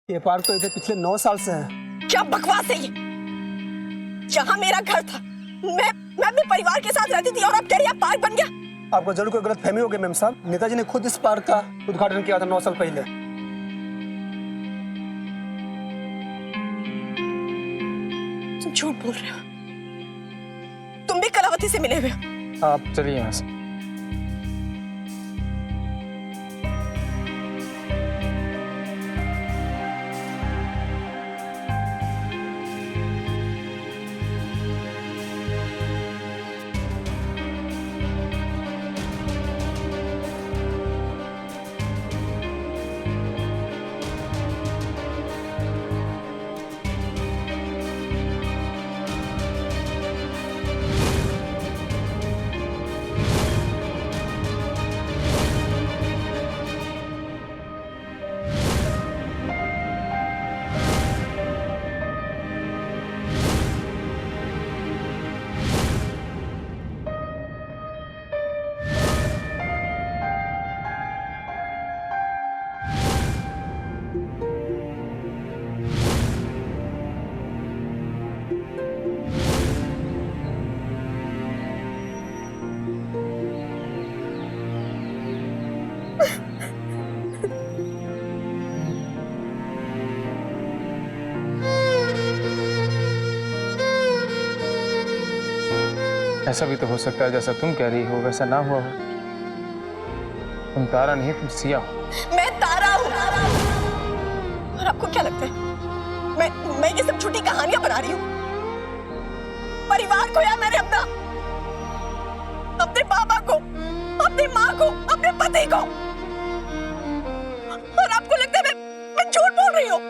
ये पार्क तो इधर पिछले 9 साल से है। क्या बकवास है ये? जहाँ मेरा घर था, मैं अपने परिवार के साथ रहती थी और अब कह रही है पार्क बन गया। आपको जरूर कोई गलत फहमी हो गई मैम साहब। नेताजी ने खुद इस पार्क का उद्घाटन किया था 9 साल पहले। तुम झूठ बोल रहे हो। तुम भी कलावती से मिले हुए हो। आप चलिए यहाँ से। ऐसा भी तो हो सकता है जैसा तुम कह रही हो वैसा ना हुआ हो। तुम तारा नहीं, तुम सिया हो। मैं तारा हूँ। और आपको क्या लगता है मैं ये सब झूठी कहानियां बना रही हूँ? परिवार खोया मैंने अपना, अपने पापा को, अपनी माँ को, अपने पति को। और आपको लगता है मैं झूठ बोल रही हूँ?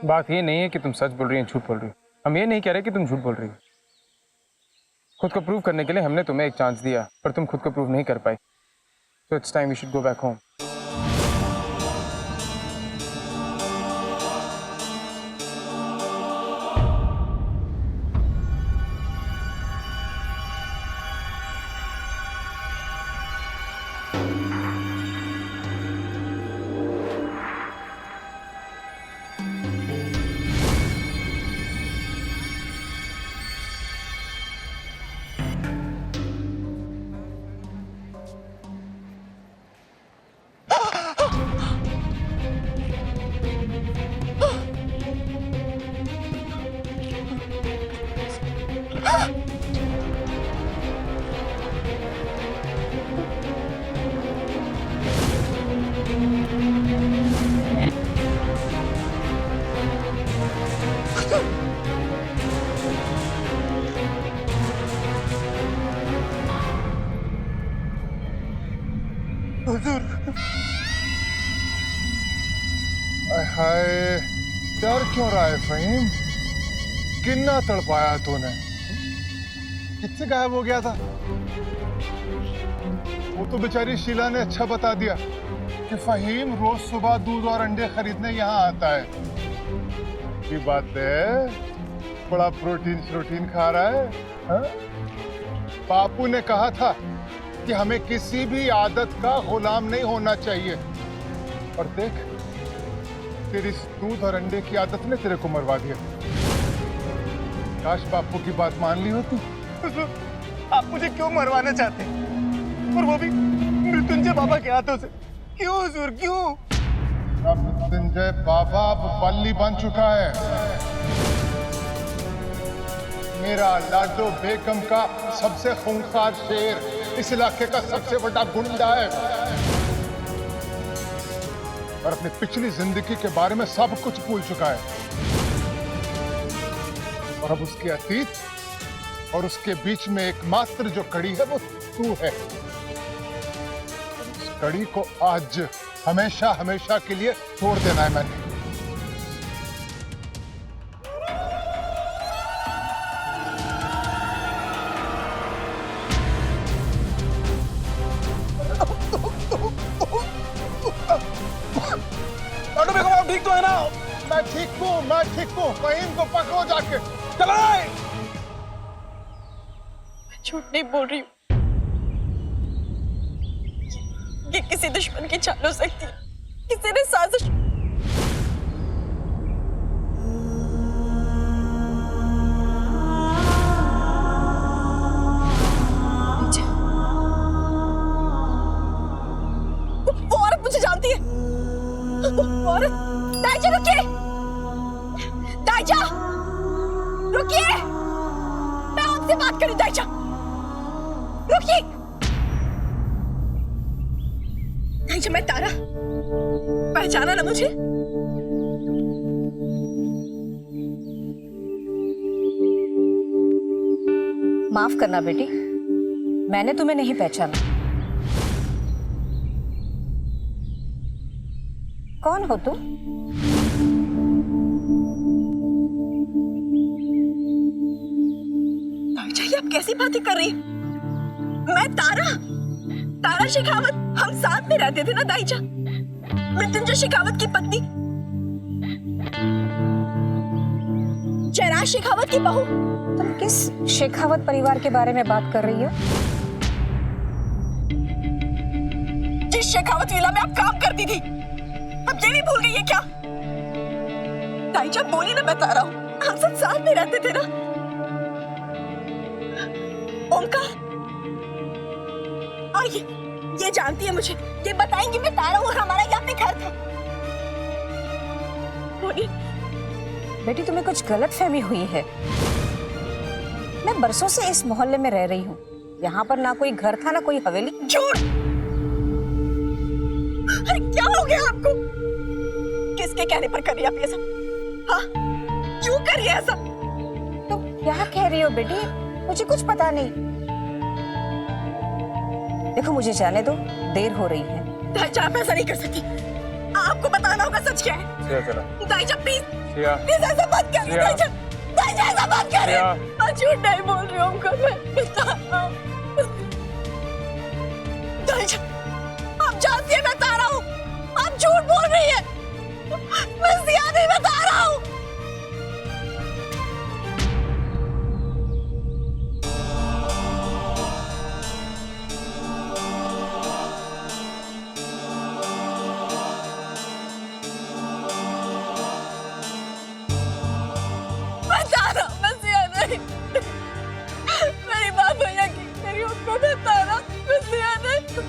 बात ये नहीं है कि तुम सच बोल रही हो, झूठ बोल रही हो। हम ये नहीं कह रहे कि तुम झूठ बोल रही हो। खुद को प्रूव करने के लिए हमने तुम्हें एक चांस दिया, पर तुम खुद को प्रूव नहीं कर पाई। So it's time we should go back home. हाय, डर क्यों रहा है फहीम? कितना तड़पाया तूने? किससे गायब हो गया था? वो तो बेचारी शीला ने अच्छा बता दिया कि फहीम रोज सुबह दूध और अंडे खरीदने यहाँ आता है। की बात है, बड़ा प्रोटीन खा रहा है हा? बापू ने कहा था कि हमें किसी भी आदत का गुलाम नहीं होना चाहिए। और देख, तेरी दूध और अंडे की आदत ने तेरे को मरवा दिया। काश बापू की बात मान ली होती। आप मुझे क्यों मरवाना चाहते हैं? और वो भी मृत्युंजय बाबा के हाथों से? क्यों हुजूर, क्यों? अब मृत्युंजय बाबा अब बल्ली बन चुका है। मेरा लाडो बेगम का सबसे खूंखार शेर, इस इलाके का सबसे बड़ा गुंडा है और अपनी पिछली जिंदगी के बारे में सब कुछ भूल चुका है। और अब उसके अतीत और उसके बीच में एकमात्र जो कड़ी है वो तू है। उस कड़ी को आज हमेशा हमेशा के लिए तोड़ देना है मैंने। ठीक तो है ना? मैं ठीक हूँ। फहीम को पकड़ो जाके। चलो। मैं झूठ नहीं बोल रही हूँ। ये किसी दुश्मन की चाल हो सकती है, किसी ने साजिश। औरत! दाइजा रुकिए! दाइजा! रुकिए! मैं आपसे बात करूं दाइजा! रुकिए! दाइजा मैं तारा, पहचाना ना मुझे? माफ करना बेटी, मैंने तुम्हें नहीं पहचाना। कौन हो तुम? दाइजा ये आप कैसी बातें कर रही हैं? मैं तारा, तारा शेखावत। हम साथ में रहते थे ना दाइजा, मृत्युंजय शेखावत की पत्नी, जयराज शेखावत की बहू। तुम किस शेखावत परिवार के बारे में बात कर रही हो? जिस शेखावत विला में आप काम करती थी, अब ये भी भूल गई है क्या? दाइजा बोली ना, बता रहा हूँ, हम सब साथ में रहते थे ना। ओमकार, और ये जानती है मुझे, ये बताएंगी मैं तारा हूँ और हमारा यहाँ पे घर था। बोलिए। बेटी तुम्हें कुछ गलतफहमी हुई है। मैं बरसों से इस मोहल्ले में रह रही हूँ। यहाँ पर ना कोई घर था ना कोई हवेली। झूठ! अरे क्या हो गया आपको? किसके कहने पर कर रही आप ये सब? हाँ, क्यों कर रही है ऐसा? तुम क्या कह रही हो बेटी? मुझे कुछ पता नहीं। देखो मुझे जाने दो, देर हो रही है। दाइजा आप ऐसा नहीं कर सकती, आपको बताना होगा सच क्या है। सिया चला। दाइजा प्लीज, सिया। प्लीज ऐसा मत करिए दाइजा। दाइजा ऐसा मत करिए। सिया। मैं झूठ नहीं बोल रही हूँ, मैं बता रहा हूँ। दाइजा आप जानती है मैं तारा हूँ, आप झूठ बोल रही है। मैं सिया नहीं, बता रहा हूँ। मेरी बात भैया की मेरी उनको बता रहा, मैं सिया नहीं।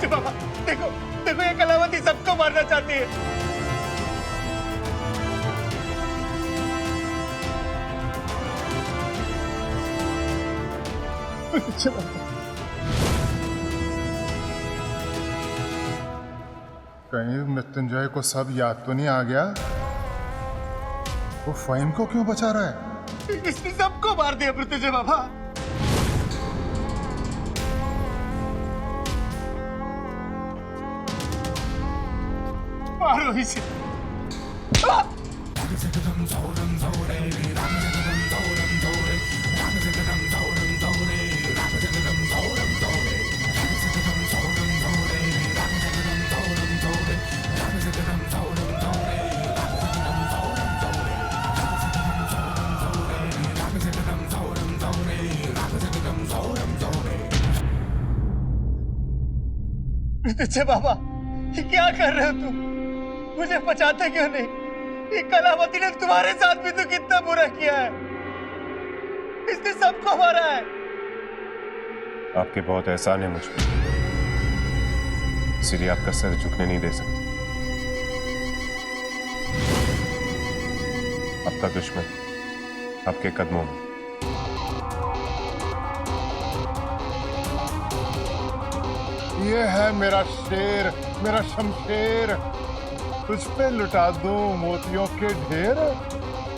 बाबा देखो देखो, ये कलावती सबको मारना चाहती है। कहीं मृत्युंजय को सब याद तो नहीं आ गया? वो फ़हीम को क्यों बचा रहा है? इसने सबको मार दिया मृत्युंजय बाबा। मारो इसे। मृत्युंजय बाबा ये क्या कर रहे हो तुम? मुझे बचाते क्यों नहीं? ये कलावती ने तुम्हारे साथ भी तो कितना बुरा किया है। इसने सबको मारा है। आपके बहुत एहसान है मुझ पर, इसीलिए आपका सर झुकने नहीं दे सकते। आपका दुश्मन आपके कदमों में। ये है मेरा शेर, मेरा शमशेर, तुझ पे लुटा दूं मोतियों के ढेर।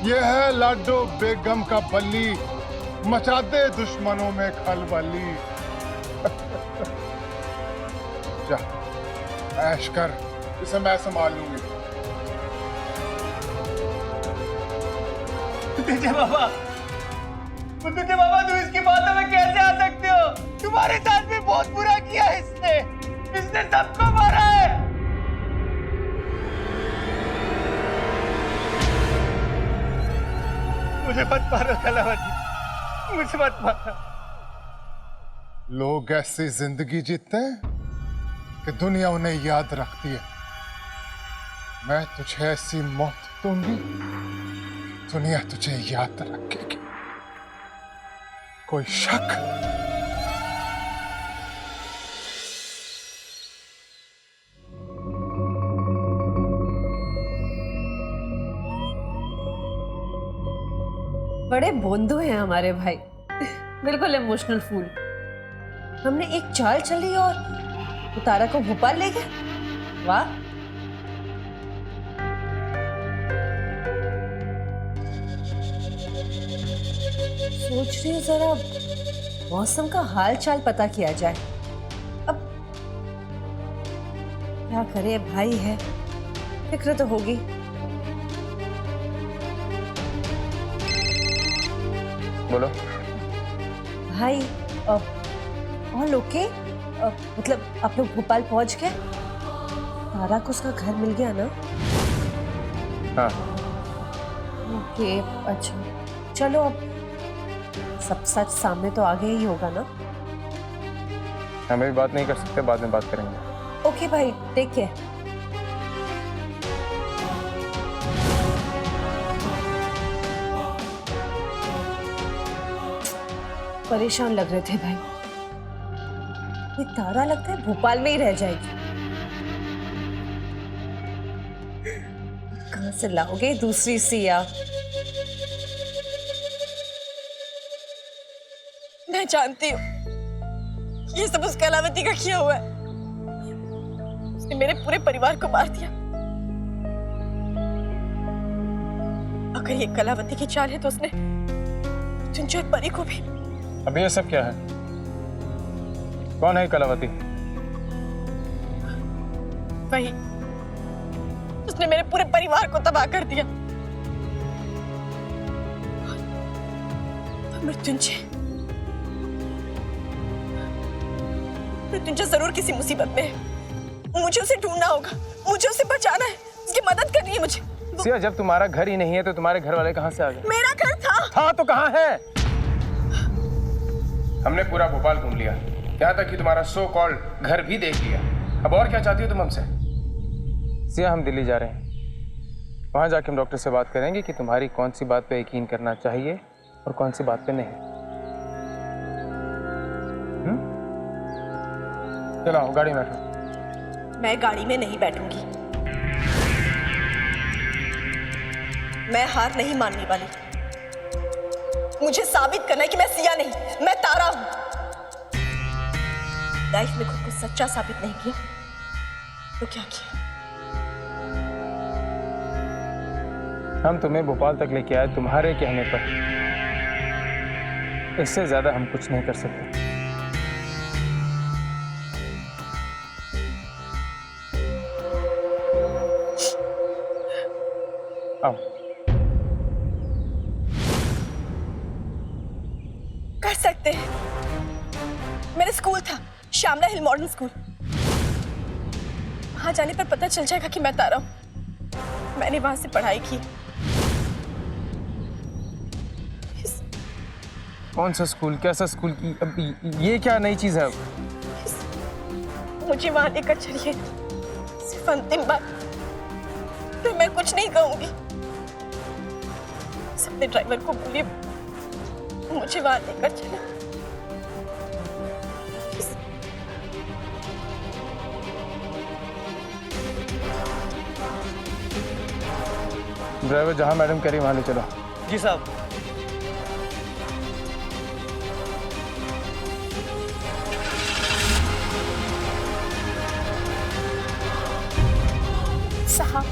ये है लाडो बेगम का बल्ली, मचा दे दुश्मनों में खलबली। जा ऐश कर, इसे मैं संभाल लूंगी। मृत्युंजय बाबा, मृत्युंजय बाबा तुम इसकी बातों में कैसे आ सकते हो? तुम्हारे साथ भी बहुत बुरा किया है इसने। इसने सबको मारा है। मुझे मत मारो कलावती, मुझे मत मारो। लोग ऐसी जिंदगी जीते हैं कि दुनिया उन्हें याद रखती है। मैं तुझे ऐसी मौत दूंगी कि दुनिया तुझे याद रखेगी। कोई शक? बड़े बोंदू हैं हमारे भाई, बिल्कुल इमोशनल फूल। हमने एक चाल चली और उतारा को भोपाल ले गए। वाह। सोच रही हूँ जरा मौसम का हाल चाल पता किया जाए। अब क्या करे, भाई है, फिक्र तो होगी। बोलो। भाई ऑल ओके? मतलब आप लोग भोपाल पहुंच गए? तारा को उसका घर मिल गया ना? हाँ। ओके, अच्छा चलो, अब सब सच सामने तो आ गया ही होगा ना? हमें भी बात नहीं कर सकते, बाद में बात करेंगे। ओके भाई, टेक केयर। परेशान लग रहे थे भाई। ये तारा लगता है भोपाल में ही रह जाएगी। कहां से लाओगे दूसरी सिया? मैं जानती हूँ ये सब उस कलावती का किया हुआ है। उसने मेरे पूरे परिवार को मार दिया। अगर ये कलावती की चाल है तो उसने तुझे परी को भी। अब ये सब क्या है? कौन है कलावती? वही, उसने मेरे पूरे परिवार को तबाह कर दिया। मृत्युंजय जरूर किसी मुसीबत में है। मुझे उसे ढूंढना होगा, मुझे उसे बचाना है, उसकी मदद करनी है मुझे। सिया, जब तुम्हारा घर ही नहीं है तो तुम्हारे घर वाले कहाँ से आ गए? मेरा घर था तो कहाँ है? हमने पूरा भोपाल घूम लिया, यहाँ तक कि तुम्हारा सो कॉल्ड घर भी देख लिया। अब और क्या चाहती हो तुम हमसे? सिया, हम दिल्ली जा रहे हैं। वहां जाके हम डॉक्टर से बात करेंगे कि तुम्हारी कौन सी बात पे यकीन करना चाहिए और कौन सी बात पे नहीं। चलो गाड़ी में बैठो। मैं गाड़ी में नहीं बैठूंगी। मैं हार नहीं मानने वाली। मुझे साबित करना है कि मैं सिया नहीं, मैं तारा हूं। लाइफ में खुद को सच्चा साबित नहीं किया तो क्या किया? हम तुम्हें भोपाल तक लेके आए तुम्हारे कहने पर। इससे ज्यादा हम कुछ नहीं कर सकते। आओ। कर सकते हैं। मेरा स्कूल था श्यामला हिल मॉडर्न स्कूल। वहां जाने पर पता चल जाएगा कि मैं तारा हूं। मैंने वहां से पढ़ाई की। कौन सा स्कूल, कैसा स्कूल की? अब ये क्या नई चीज है? मुझे वहां लेकर चलिए, सिर्फ अंतिम बार। तो मैं कुछ नहीं कहूंगी। अपने ड्राइवर को बोलिए मुझे वहां लेकर चले। ड्राइवर जहां मैडम कह रही वहां ले चलो। जी साहब। साहब,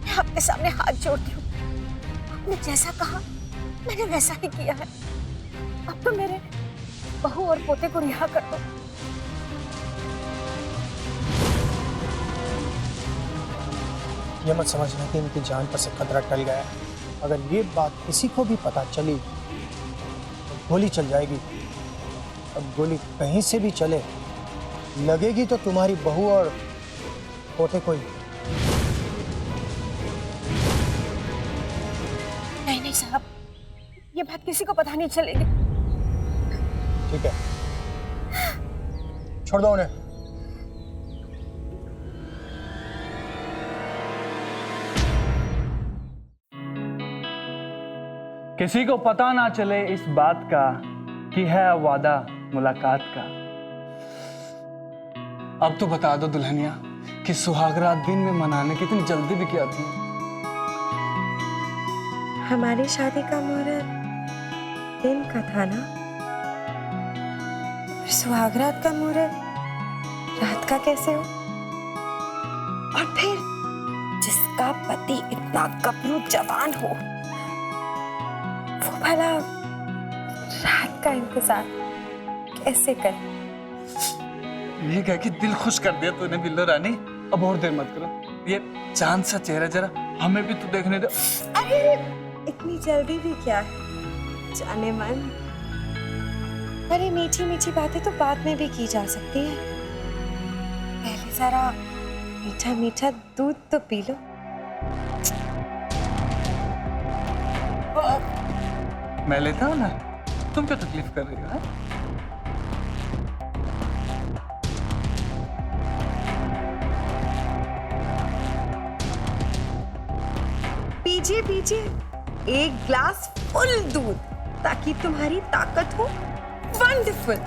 मैं आपके सामने हाथ जोड़ती हूँ। आपने जैसा कहा मैंने वैसा ही किया है। अब तो मेरे बहू और पोते को रिहा कर दो। ये मत समझना कि इनकी जान पर से खतरा टल गया है। अगर ये बात किसी को भी पता चली तो गोली चल जाएगी। अब गोली कहीं से भी चले, लगेगी तो तुम्हारी बहू और पोते को ही। नहीं साहब, ये बात किसी को पता नहीं चलेगी। ठीक है, छोड़ दो उन्हें। किसी को पता ना चले इस बात का कि है वादा मुलाकात का। अब तो बता दो दुल्हनिया कि सुहागरात दिन में मनाने की इतनी जल्दी भी क्या थी? हमारी शादी का मुहूर्त दिन का था ना, सुहागरात का मुहूर्त रात का कैसे हो? और फिर जिसका पति इतना गबरू जवान हो, वो भला रात का इंतजार कैसे करे? ये कह के दिल खुश कर दिया तूने बिल्लो रानी। अब और देर मत करो, ये चांद सा चेहरा जरा हमें भी तो देखने दो। अरे इतनी जल्दी भी क्या है जाने मन। अरे मीठी मीठी बातें तो बाद में भी की जा सकती है, पहले जरा मीठा मीठा दूध तो पी लो। मैं लेता हूँ ना, तुम क्यों तकलीफ कर रही हो? हाँ? पीजिए पीजिए, एक ग्लास फुल दूध, ताकि तुम्हारी ताकत हो वंडरफुल।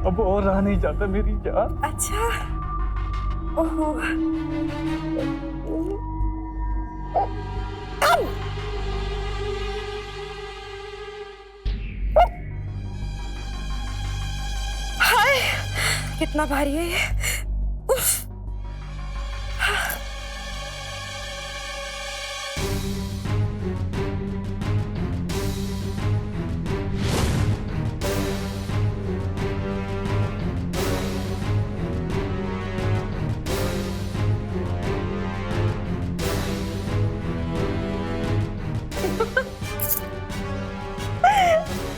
अब और रहा नहीं जाता मेरी जान। अच्छा, ओहो, हाय कितना भारी है ये। उफ।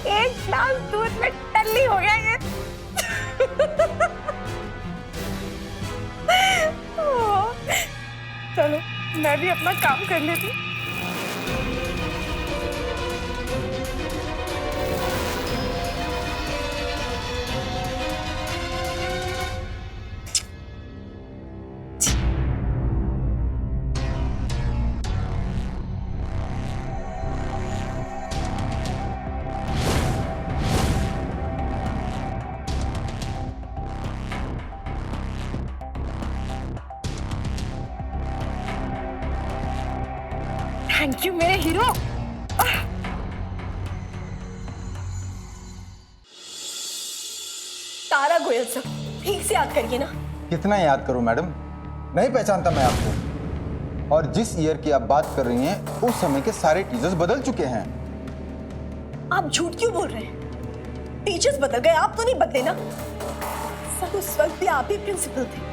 एक ग्लास दूध में टल्ली हो गया ये। चलो मैं भी अपना काम कर लेती हूँ। थैंक यू मेरे हीरो। तारा गोयल सर, ठीक से याद करिए ना। कितना याद करूं मैडम, नहीं पहचानता मैं आपको। और जिस ईयर की आप बात कर रही हैं, उस समय के सारे टीचर्स बदल चुके हैं। आप झूठ क्यों बोल रहे हैं? टीचर्स बदल गए, आप तो नहीं बदले ना। सर उस वक्त भी आप ही प्रिंसिपल थे।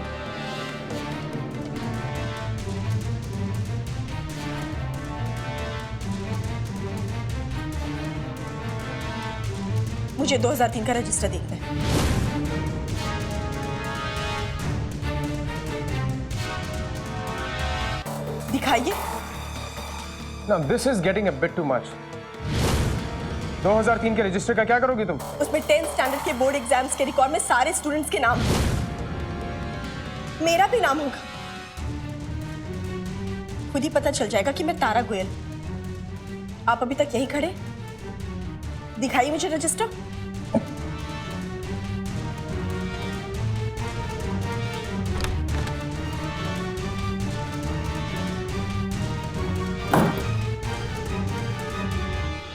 मुझे 2003 का रजिस्टर देखना है। दिखाइए। Now this is getting a bit too much. 2003 के रजिस्टर का क्या करोगी तुम? उसमें 10th स्टैंडर्ड के बोर्ड एग्जाम्स के रिकॉर्ड में सारे स्टूडेंट्स के नाम हैं। मेरा भी नाम होगा। खुद ही पता चल जाएगा कि मैं तारा गोयल। आप अभी तक यहीं खड़े? दिखाइए मुझे रजिस्टर।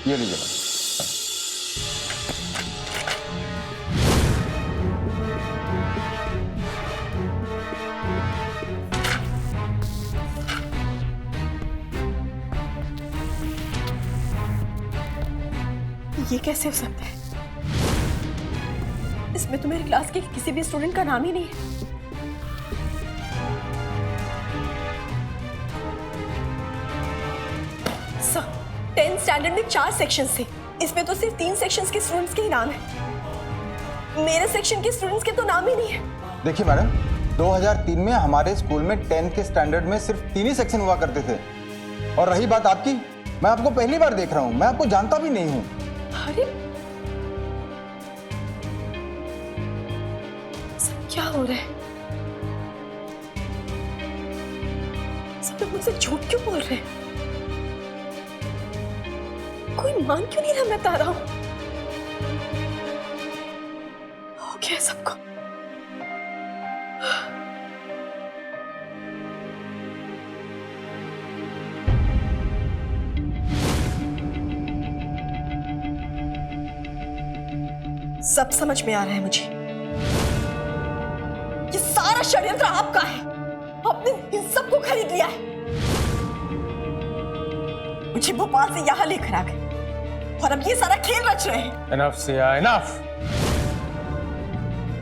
ये लीजिए। ये कैसे हो सकता है? इसमें तो मेरी क्लास के किसी भी स्टूडेंट का नाम ही नहीं है। सर, 10th स्टैंडर्ड में 4 सेक्शंस थे, इसमें तो सिर्फ 3 सेक्शंस के स्टूडेंट्स के ही नाम है। मेरे सेक्शन के स्टूडेंट्स के तो नाम ही नहीं है। देखिए मैडम, 2003 में हमारे स्कूल में 10th के स्टैंडर्ड में सिर्फ 3 ही सेक्शन हुआ करते थे। और रही बात आपकी, मैं आपको पहली बार देख रहा हूँ, मैं आपको जानता भी नहीं हूँ। अरे सब क्या हो रहा है? सब लोग मुझसे झूठ क्यों बोल रहे हैं? कोई मान क्यों नहीं रहा मैं तारा हूं? हो गया सबको। सब समझ में आ रहा है मुझे। ये सारा षड्यंत्र आपका है। आपने इन सबको खरीद लिया है। मुझे भोपाल से यहां लेकर आ गए और अब ये सारा खेल रच रहे हैं। Enough Siya, enough.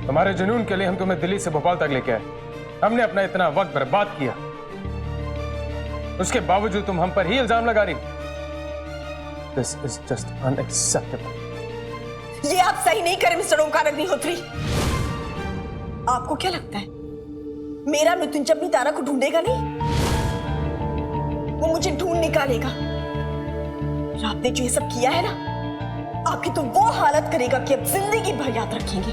तुम्हारे जुनून के लिए हम तुम्हें दिल्ली से भोपाल तक लेके आए। हमने अपना इतना वक्त बर्बाद किया, उसके बावजूद तुम हम पर ही इल्जाम लगा रही। This is just unacceptable. ये आप सही नहीं करे मिस्टर ओंकार अग्निहोत्री। आपको क्या लगता है मेरा मृत्युंजय अपनी तारा को ढूंढेगा नहीं? वो मुझे ढूंढ निकालेगा। और आपने जो ये सब किया है ना, आपकी तो वो हालत करेगा कि अब जिंदगी भर याद रखेंगे।